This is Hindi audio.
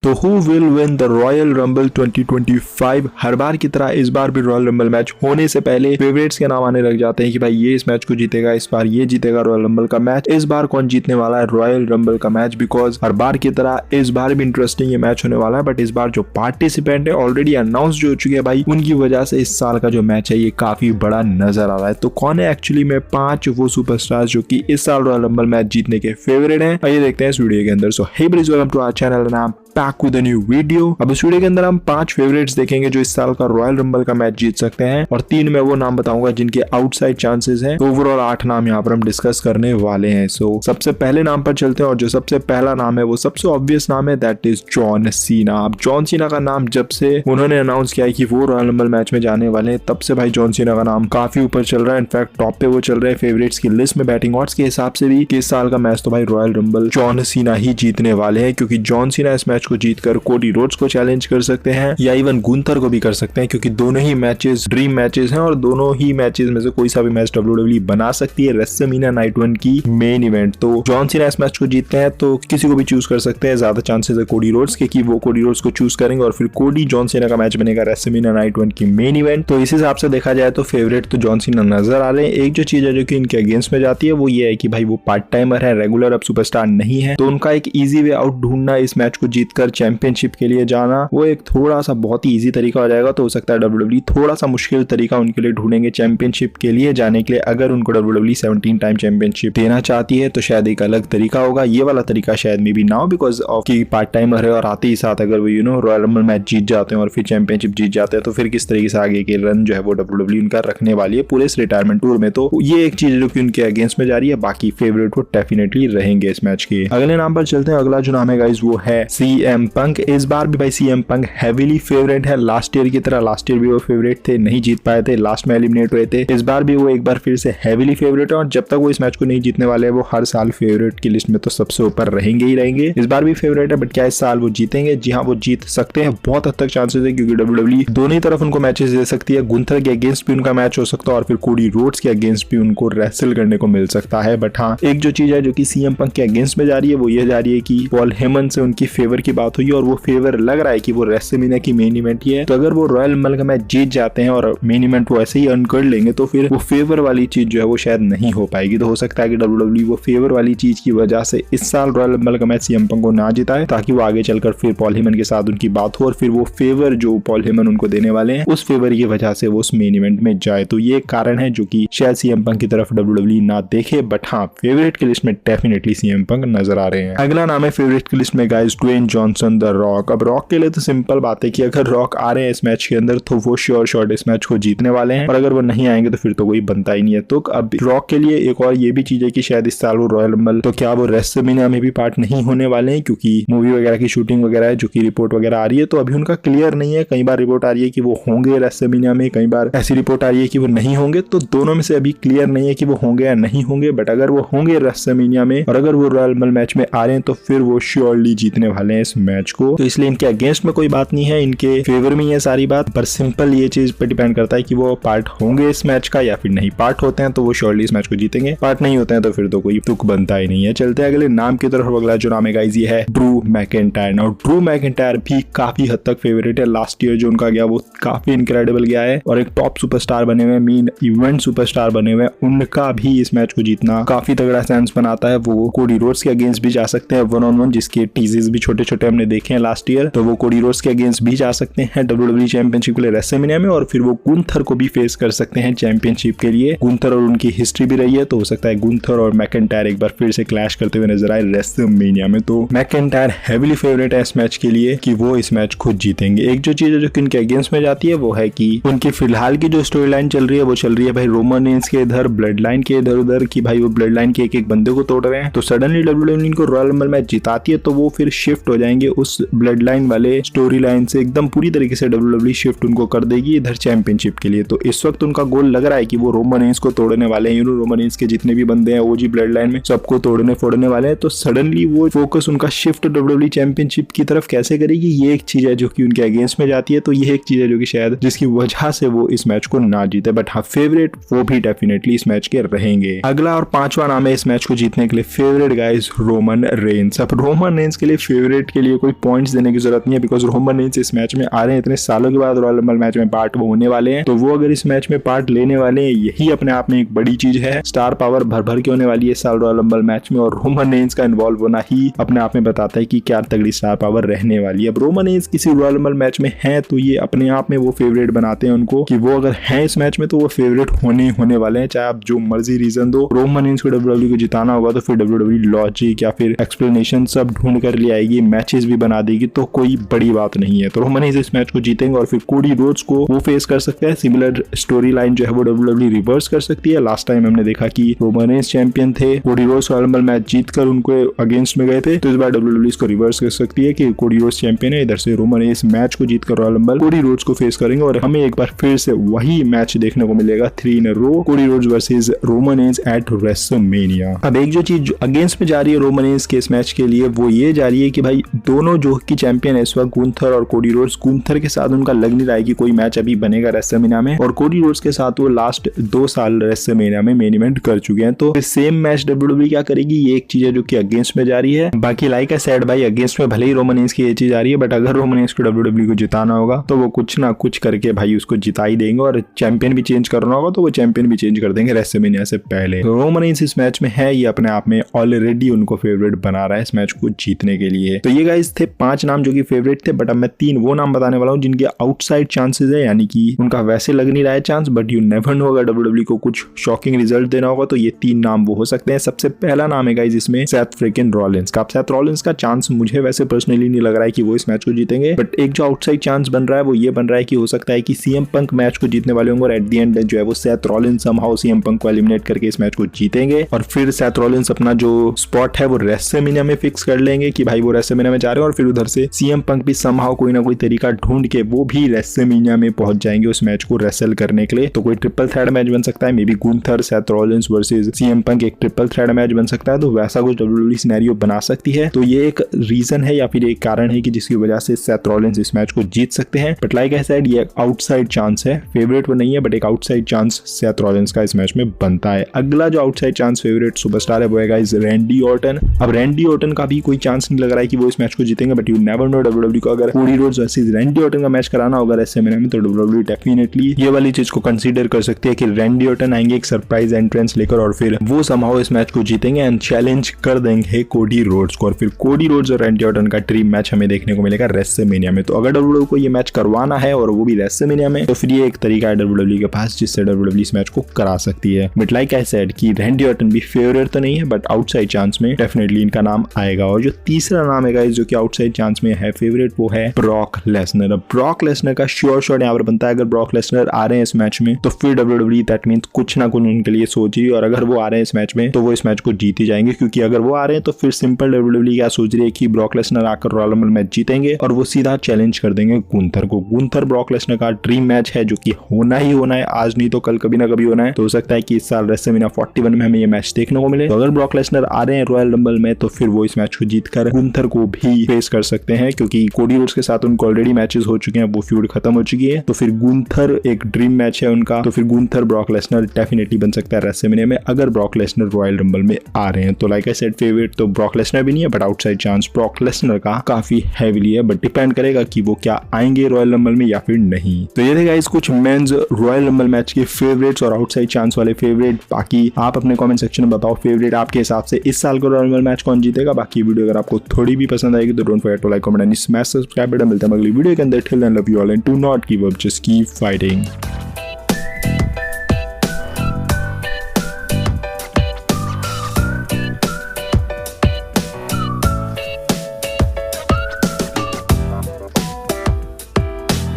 तो who will win the royal rumble 2025? हर बार की तरह इस बार भी रॉयल रंबल मैच होने से पहले फेवरेट्स के नाम आने लग जाते हैं कि भाई ये इस मैच को जीतेगा, इस बार ये जीतेगा रॉयल रंबल का मैच। इस बार कौन जीतने वाला है रॉयल रंबल का मैच? बिकॉज हर बार की तरह इस बार भी इंटरेस्टिंग ये मैच होने वाला है, बट इस बार जो पार्टिसिपेंट है ऑलरेडी अनाउंस हो चुके हैं भाई, उनकी वजह से इस साल का जो मैच है ये काफी बड़ा नजर आ रहा है। तो कौन है एक्चुअली में 5 वो सुपरस्टार जो कि इस साल रॉयल रंबल मैच जीतने के फेवरेट हैं, आइए देखते हैं इस वीडियो के अंदर। So hey breeze, welcome to our channel नाम back with a new video. अब इस वीडियो के अंदर हम 5 फेवरेट्स देखेंगे जो इस साल का रॉयल रंबल का मैच जीत सकते हैं, और 3 में वो नाम बताऊंगा जिनके आउटसाइड चांसेस हैं। ओवरऑल 8 नाम यहाँ पर हम डिस्कस करने वाले हैं। सो सबसे पहले नाम पर चलते हैं, और जो सबसे पहला नाम है वो सबसे ऑब्वियस नाम है, दैट इज जॉन सीना। अब जॉन सीना का नाम जब से उन्होंने अनाउंस किया है कि वो रॉयल रंबल मैच में जाने वाले हैं, तब से भाई जॉन सीना का नाम काफी ऊपर चल रहा है। इनफैक्ट टॉप पे वो चल रहा है फेवरेट्स की लिस्ट में बैटिंग ऑड्स के हिसाब से भी। इस साल का मैच तो भाई रॉयल रंबल जॉन सीना ही जीतने वाले हैं, क्योंकि जॉन सीना इस मैच को जीतकर कोडी रोड्स को चैलेंज कर सकते हैं या इवन गुंथर को भी कर सकते हैं, क्योंकि दोनों ही मैचेस ड्रीम मैचेस हैं और दोनों ही मैचेस में से कोई सा भी मैच डब्ल्यूडब्ल्यूई बना सकती है रेसलमेनिया नाइट 1 की मेन इवेंट। तो जॉन सीना इस मैच को जीतते हैं तो किसी को भी चूज कर सकते हैं। ज्यादा चांसेस है कोडी रोड्स के कि वो कोडी रोड्स को चूज करेंगे और फिर कोडी जॉन सीना का मैच बनेगा रेसलमेनिया नाइट 1 की मेन इवेंट। तो इस हिसाब से देखा जाए तो फेवरेट तो जॉन सीना नजर आ रहे हैं। एक जो चीज है जो कि इनके अगेंस्ट में जाती है वो ये है कि भाई वो पार्ट टाइमर है, रेगुलर अब सुपरस्टार नहीं है, तो उनका एक इजी वे आउट ढूंढना, इस मैच को जीतकर चैंपियनशिप के लिए जाना, वो एक थोड़ा सा बहुत ही इजी तरीका हो जाएगा। तो हो सकता है डब्ल्यूडब्ल्यूई थोड़ा सा मुश्किल तरीका उनके लिए ढूंढेंगे चैंपियनशिप के लिए जाने के लिए। अगर उनको डब्ल्यूडब्ल्यूई 17 टाइम चैंपियनशिप देना चाहती है तो शायद एक अलग तरीका होगा। ये वाला तरीका शायद में भी ना हो, बिकॉज ऑफ की पार्ट टाइमर है और आते ही साथ अगर वो रॉयल रंबल मैच जीत जाते हैं और फिर चैंपियनशिप जीत जाते हैं तो फिर किस तरीके से आगे के रन जो है वो डब्ल्यूडब्ल्यूई उनका रखने वाली है पूरे इस रिटायरमेंट टूर में। तो ये एक चीज जो कि उनके अगेंस्ट में जा रही है। बाकी फेवरेट वो डेफिनेटली रहेंगे इस मैच के। अगले नाम पर चलते हैं। अगला जो नाम है गाइस वो है सीएम पंक। इस बार भी भाई सीएम पंक हेवीली फेवरेट है, लास्ट ईयर की तरह। लास्ट ईयर भी वो फेवरेट थे, नहीं जीत पाए थे, लास्ट में एलिमिनेट हुए थे। इस बार भी वो एक बार फिर से हेवीली फेवरेट है, और जब तक वो इस मैच को नहीं जीतने वाले हैं वो हर साल फेवरेट की लिस्ट में तो सबसे ऊपर रहेंगे ही रहेंगे। इस बार भी फेवरेट है, बट क्या इस साल वो जीतेंगे? जी हाँ, वो जीत सकते हैं, बहुत हद तक चांसेस है, क्योंकि डब्ल्यूडब्ल्यूई दोनों ही तरफ उनको मैचेस दे सकती है। गुंथर के अगेंस्ट भी उनका मैच हो सकता है और फिर कोडी रोड्स के अगेंस्ट भी उनको रेसल करने को मिल सकता है। बट हाँ, एक जो चीज है जो कि सीएम पंक के अगेंस्ट में जा रही है वो ये जा रही है कि पॉल हेमन से उनकी फेवर की बात हुई है, और वो फेवर लग रहा है कि वो रेसलमेनिया की मेन इवेंट ही है। तो अगर वो रॉयल रंबल का मैच जीत जाते हैं और मेन इवेंट वो ऐसे ही अर्न कर लेंगे तो फिर वो फेवर वाली चीज जो है वो शायद नहीं हो पाएगी। तो हो सकता है कि डब्ल्यूडब्ल्यूई वो फेवर वाली चीज की वजह से इस साल रॉयल रंबल का मैच सीएम पंक को ना जिताए, ताकि वो आगे चलकर फिर पॉल हेमन के साथ उनकी बात हो और फिर वो फेवर जो पॉल हेमन उनको देने वाले हैं उस फेवर की वजह से वो उस मेन इवेंट में जाए। तो ये एक कारण है जो कि शायद सीएम पंक की तरफ डब्ल्यूडब्ल्यूई ना देखे, बट हाँ फेवरेट की लिस्ट में डेफिनेटली सीएम पंक नजर आ रहे हैं। अगला नाम है फेवरेट की लिस्ट में guys Dwayne Johnson the Rock. अब रॉक के लिए तो सिंपल बात है कि अगर रॉक आ रहे हैं इस मैच के अंदर तो वो श्योर शॉट इस मैच को जीतने वाले हैं, और अगर वो नहीं आएंगे तो फिर तो कोई बनता ही नहीं है। तो अब रॉक के लिए एक और ये भी चीज है कि शायद इस साल वो रॉयल रंबल तो क्या वो रेसलमेनिया में भी पार्ट नहीं होने वाले हैं, क्योंकि मूवी वगैरह की शूटिंग वगैरह है जो कि रिपोर्ट वगैरह आ रही है, तो अभी उनका क्लियर नहीं है। कई बार रिपोर्ट आ रही है कि वो होंगे रेसलमेनिया में, कई बार ऐसी रिपोर्ट आ रही है कि वो नहीं होंगे। तो दोनों में से अभी क्लियर नहीं है कि वो होंगे या नहीं होंगे, बट अगर वो होंगे रेसलमेनिया में और अगर वो रॉयल रंबल मैच में आ रहे हैं तो फिर वो श्योरली जीतने वाले हैं इस मैच को। तो इसलिए इनके अगेंस्ट में कोई बात नहीं है, इनके फेवर में है सारी बात। पर सिंपल ये चीज पे डिपेंड करता है कि वो पार्ट होंगे इस मैच का या फिर नहीं। पार्ट होते हैं तो वो श्योरली इस मैच को जीतेंगे, पार्ट नहीं होते हैं तो फिर तो कोई तुक बनता ही नहीं है। चलते हैं अगले नाम की तरफ। अगला जो नाम है गाइस ये है ड्रू मैकिंटायर। और ड्रू मैकिंटायर भी काफी हद तक फेवरेट है। लास्ट ईयर जो उनका गया वो काफी इनक्रेडिबल गया है और एक टॉप सुपरस्टार बने हुए, मेन इवेंट सुपरस्टार बने हुए, उनका भी इस मैच को जीतना काफी तगड़ा सेंस बनाता है। वो कोडी रोड्स के अगेंस्ट भी जा सकते हैं 1-on-1, जिसके टीजेस भी छोटे छोटे हमने देखे हैं लास्ट ईयर, तो वो कोडी रोड्स के अगेंस्ट भी जा सकते हैं डब्ल्यूडब्ल्यूई चैंपियनशिप के लिए रेसलमेनिया में, और फिर वो गुंथर को भी फेस कर सकते हैं चैंपियनशिप के लिए। गुंथर और उनकी हिस्ट्री भी रही है, तो हो सकता है गुंथर और मैकिंटायर एक बार फिर से क्लैश करते हुए नजर आए रेसलमेनिया में। तो मैकिंटायर हेवीली फेवरेट है इस मैच के लिए कि वो इस मैच खुद जीतेंगे। एक जो चीज है जो कि उनके अगेंस्ट में जाती है वो है कि उनकी फिलहाल की जो स्टोरी लाइन चल रही है वो चल रही है भाई रोमन रेंस के इधर, ब्लड लाइन के इधर उधर, की भाई वो ब्लड लाइन के एक एक बंदे को तोड़ रहे हैं। तो सडनली डब्ल्यूडब्ल्यूई इनको रॉयल रंबल मैच जिताती है तो वो फिर शिफ्ट हो जाएंगे उस ब्लड लाइन वाले स्टोरी लाइन से, एकदम पूरी तरीके से डब्ल्यूडब्ल्यूई शिफ्ट उनको कर देगी इधर चैंपियनशिप के लिए। तो इस वक्त उनका गोल लग रहा है कि वो रोमन रेंस को तोड़ने वाले हैं। रोमन रेंस के जितने भी बंदे हैं ओजी ब्लड लाइन में सबको तोड़ने फोड़ने वाले हैं। तो सडनली वो फोकस उनका शिफ्ट डब्ल्यूडब्ल्यूई चैंपियनशिप की तरफ कैसे करेगी, ये एक चीज है जो कि उनके अगेंस्ट में जाती है। तो ये एक चीज है जो कि शायद जिसकी वजह से वो इस मैच को ना जीते, बट हाँ फेवरेट वो भी डेफिनेटली इस मैच के रहेंगे। अगला और 5वां नाम है इस मैच को जीतने के लिए फेवरेट गाइस रोमन रेंस। अब रोमन रेंस के लिए फेवरेट के लिए कोई पॉइंट्स देने की जरूरत नहीं है, बिकॉज रोमन रेंस इस मैच में आ रहे हैं इतने सालों के बाद, रॉयल रंबल मैच में पार्ट वो होने वाले हैं, तो वो अगर इस मैच में पार्ट लेने वाले हैं, यही अपने आप में एक बड़ी चीज है। स्टार पावर भर भर के होने वाली है इस साल रॉयल रंबल मैच में, और रोमन रेंस का इन्वॉल्व होना ही अपने आप में बताता है कि क्या तगड़ी स्टार पावर रहने वाली है। अब रोमन रेंस किसी रॉयल रंबल मैच में है तो ये अपने आप में वो फेवरेट बनाते हैं उनको, कि वो अगर है इस मैच में तो वो फेवरेट होने वाले हैं, चाहे आप जो मर्जी रीजन दो। रोमन रेंस को डब्ल्यूडब्ल्यू को जिताना होगा तो फिर डब्ल्यूडब्ल्यू लॉजिक या फिर एक्सप्लेनेशन सब ढूंढ कर ले आएगी, मैचेस भी बना देगी, तो कोई बड़ी बात नहीं है। तो रोमन रेंस इस मैच को जीतेंगे और फिर कोडी रोड्स को वो फेस कर सकते हैं। सिमिलर स्टोरी लाइन जो है वो डब्ल्यूडब्ल्यू रिवर्स कर सकती है। लास्ट टाइम हमने देखा कि रोमन रेंस चैंपियन थे, Cody Rhodes royal rumble match जीतकर उनको अगेंस्ट में गए थे, तो इस बार डब्ल्यूडब्ल्यू इसको रिवर्स कर सकती है कि कोडी रोड्स चैंपियन है, इधर से रोमन रेंस मैच को जीतकर रॉयल रंबल कोडी रोड्स को फेस करेंगे और हमें एक बार फिर से वही मैच देखने को मिलेगा 3 इन a row, Cody Rhodes versus Roman Reigns at WrestleMania. अब एक जो चीज अगेंस्ट में जा रही है रोमन रेंस के इस मैच के लिए वो ये जा रही है कि भाई दोनों जो की चैंपियन है इस वक्त गुंथर और कोडी रोड्स, गुंथर के साथ उनका लग नहीं रहा है कि कोई मैच अभी बनेगा रेसलमेनिया में, और कोडी रोड्स के साथ वो लास्ट 2 साल रेसलमेनिया में मेन इवेंट कर चुके हैं, तो सेम मैच डब्ल्यूडब्ल्यू क्या करेगी, ये एक चीज है जो कि अगेंस्ट में जा रही है। बाकी लाइक आई सेड भाई अगेंस्ट में भले ही रोमन रेंस की ये चीज आ रही है, बट अगर रोमन रेंस को डब्ल्यूडब्ल्यू को जिताना होगा तो वो कुछ ना कुछ करके भाई उसको जिता ही देंगे, और चैंपियन भी चेंज करना होगा तो वो चैंपियन भी चेंज कर देंगे रेसलमेनिया से पहले। रोमन रेंस इस मैच में है, ये अपने आप में ऑलरेडी उनको फेवरेट बना रहा है इस मैच को जीतने के लिए। तो ये गाइस थे 5 नाम जो कि फेवरेट थे, बट अब मैं 3 वो नाम बताने वाला हूँ जिनके आउटसाइड चांसेस है, यानी कि उनका वैसे लग नहीं रहा है chance, but you never no, अगर डब्ल्यूडब्ल्यू को कुछ शॉकिंग रिजल्ट देना होगा तो ये 3 नाम वो हो सकते हैं। सबसे पहला नाम है गाइस इसमें सेथ फ्रिकिन रॉलिंस का। सेथ रॉलिंस का चांस मुझे वैसे पर्सनली नहीं लग रहा है कि वो इस मैच को जीतेंगे, बट एक जो आउटसाइड चांस बन रहा है वो ये बन रहा है कि हो सकता है कि सीएम पंक मैच को जीतने वाले होंगे और एट द एंड जो है वो Seth Rollins somehow CM Punk को एलिमिनेट करके इस मैच को जीतेंगे, और फिर सेथ रॉलिंस अपना जो स्पॉट है वो रेसलमेनिया में फिक्स कर लेंगे कि भाई वो रेसलमेनिया में जा रहे हैं, और फिर उधर से सीएम पंक भी समहाउ कोई ना कोई तरीका ढूंढ के वो भी रेसलमेनिया में पहुंच जाएंगे उस मैच को रेसल करने के लिए। तो कोई ट्रिपल थ्रेड मैच बन सकता है, may be Gunther Seth Rollins versus CM Punk एक ट्रिपल थ्रेड मैच बन सकता है, तो वैसा कुछ डब्ल्यूडब्ल्यू सिनेरियो बना सकती है। तो ये एक रीजन है या फिर एक कारण है कि जिसकी वजह से सेथ रॉलिंस इस मैच को जीत सकते हैं, बट लाइक आई सेड ये आउटसाइड चांस है, फेवरेट वो नहीं है, बट एक आउटसाइड चांस सेथ रॉलिंस का इस मैच में बनता है। अगला जो आउटसाइड चांस फेवरेट सुपरस्टार है वो है गाइस रैंडी ऑर्टन। अब रैंडी ऑर्टन का भी कोई चांस नहीं लग रहा है कि वो इस मैच को जीतेंगे, but you never know, WWE को अगर Cody Rhodes versus Randy Orton का मैच कराना होगा रेसलमेनिया में तो डब्ल्यूडब्ल्यू डेफिनेटली ये वाली चीज को कंसीडर कर सकती है कि रैंडी ऑर्टन आएंगे एक सरप्राइज एंट्रेंस लेकर और फिर वो समहाउ इस मैच को जीतेंगे एंड चैलेंज कर देंगे कोडी रोड्स को, और फिर कोडी रोड्स और रैंडी ऑर्टन का ड्रीम मैच हमें देखने को मिलेगा रेसलमेनिया में। तो अगर डब्ल्यूडब्ल्यू को ये मैच करवाना है और वो भी रेसलमेनिया में, तो फिर ये एक तरीका है डब्ल्यूडब्ल्यू के पास जिससे डब्ल्यूडब्ल्यू इस मैच को करा सकती है। बट लाइक आई सेड कि रैंडी ऑर्टन भी फेवरेट तो नहीं है, बट आउटसाइड चांस में डेफिनेटली इनका नाम आएगा। और जो तीसरा नाम है गाइस जो कि आउटसाइड चांस में है फेवरेट वो है ब्रॉक लेसनर। अब ब्रॉक लेसनर का श्योर शॉट यहाँ पर बनता है, अगर ब्रॉक लेसनर आ रहे हैं इस मैच में तो फिर डब्ल्यूडब्ल्यू दैट मींस कुछ ना कुछ उनके लिए सोच रही है, और अगर वो आ रहे हैं इस मैच में तो वो इस मैच को जीत ही जाएंगे, क्योंकि अगर वो आ रहे हैं तो फिर सिंपल डब्ल्यूडब्ल्यू क्या सोच रही है कि ब्रॉक लेसनर आकर रॉयल रंबल मैच जीतेंगे और वो सीधा चैलेंज कर देंगे गुंथर को। गुंथर ब्रॉक लेसनर का ड्रीम मैच है जो कि होना ही होना है, आज नहीं तो कल कभी ना कभी होना है। तो हो सकता है कि इस साल रेसलमेनिया 41 में हमें ये मैच देखने को मिले। तो अगर ब्रॉक लेसनर आ रहे हैं रॉयल रंबल में तो फिर वो इस मैच को जीतकर गुंथर को भी फेस कर सकते हैं, क्योंकि कोडी रोड्स के साथ उनको ऑलरेडी मैचेस हो चुके हैं, वो फ्यूड खत्म हो चुकी है। तो फिर गुंथर एक ड्रीम मैच है उनका, तो फिर गुंथर ब्रॉक लेसनर डेफिनेटली बन सकता है रेसलमेनिया में अगर ब्रॉक लेसनर रॉयल रंबल में आ रहे हैं। तो लाइक आई सेड फेवरेट तो ब्रॉक लेसनर भी नहीं है, but outside chance Brock Lesnar का काफी हैवीली है, बट डिपेंड करेगा कि वो क्या आएंगे रॉयल रंबल में या फिर नहीं। तो ये थे गाइस कुछ मेंस रॉयल रंबल मैच के फेवरेट्स और आउटसाइड चांस वाले फेवरेट। बाकी आप अपने कमेंट सेक्शन में बताओ फेवरेट आपके हिसाब से इस साल का रॉयल रंबल मैच कौन जीतेगा। बाकी वीडियो अगर आपको थोड़ी भी पसंद आएगी तो don't forget to like, comment and smash subscribe button. मिलते हैं अगली वीडियो के अंदर। Till then love you all and do not give up, just keep fighting.